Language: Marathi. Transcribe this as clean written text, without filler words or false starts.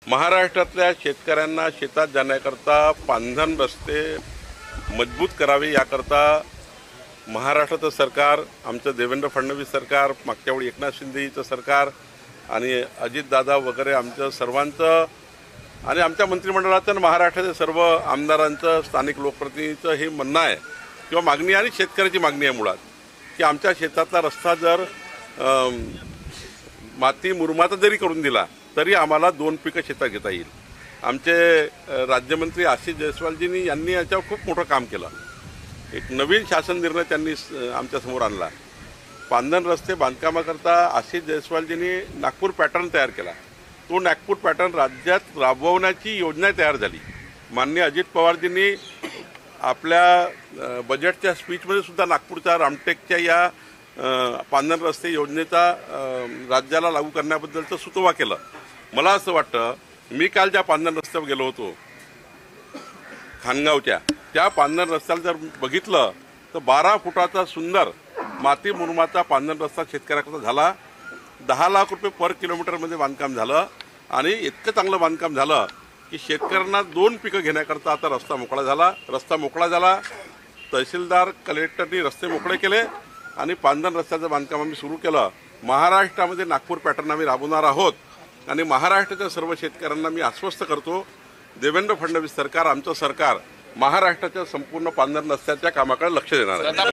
महाराष्ट्रातल्या शेतकऱ्यांना शेतात जाण्याकरता पांधन रस्ते मजबूत करावे याकरता महाराष्ट्राचं सरकार, आमचं देवेंद्र फडणवीस सरकार, मागच्या वेळी एकनाथ शिंदेचं सरकार आणि अजितदादा वगैरे आमचं सर्वांचं आणि आमच्या मंत्रिमंडळाचं आणि महाराष्ट्राच्या सर्व आमदारांचं, स्थानिक लोकप्रतिनिधींचं हे म्हणणं आहे किंवा मागणी आणि शेतकऱ्याची मागणी आहे मुळात की आमच्या शेतातला रस्ता जर माती मुरमाता जरी करून दिला तरी आम्हाला 2 पिकं शेतात घेता येईल। आमचे राज्यमंत्री आशिष जयस्वालजींनी यांनी याच्यावर खूप मोठं काम केलं। एक नवीन शासन निर्णय त्यांनी आमच्यासमोर आणला। पांधन रस्ते बांधकामाकरता आशिष जयस्वालजींनी नागपूर पॅटर्न तयार केला। तो नागपूर पॅटर्न राज्यात राबवण्याची योजना तयार झाली। माननीय अजित पवारजींनी आपल्या बजेटच्या स्पीचमध्ये सुद्धा नागपूरच्या रामटेकच्या या पांधन रस्ते योजनेचा राज्याला लागू करण्याबद्दलचं सुतोवा केलं। मला असं वाटतं, मी काल ज्या पांधन रस्त्यावर गेलो होतो खानगावच्या, त्या पांधन रस्त्याला जर बघितलं तर 12 फुटाचा सुंदर माती मुरमाचा पांधन रस्ता शेतकऱ्याकरता झाला। 10 लाख रुपये पर किलोमीटरमध्ये बांधकाम झालं आणि इतकं चांगलं बांधकाम झालं की शेतकऱ्यांना 2 पिकं घेण्याकरता आता रस्ता मोकळा झाला। तहसीलदार, कलेक्टरनी रस्ते मोकळे केले आणि पांधन रस्त्याचं बांधकाम आम्ही सुरू केलं। महाराष्ट्रामध्ये नागपूर पॅटर्न आम्ही राबवणार आहोत आणि महाराष्ट्राच्या सर्व शेतकऱ्यांना मी आश्वस्त करतो, देवेंद्र फडणवीस सरकार, आमचं सरकार महाराष्ट्राच्या संपूर्ण पांधन रस्त्याच्या कामाकडे लक्ष देणार आहे।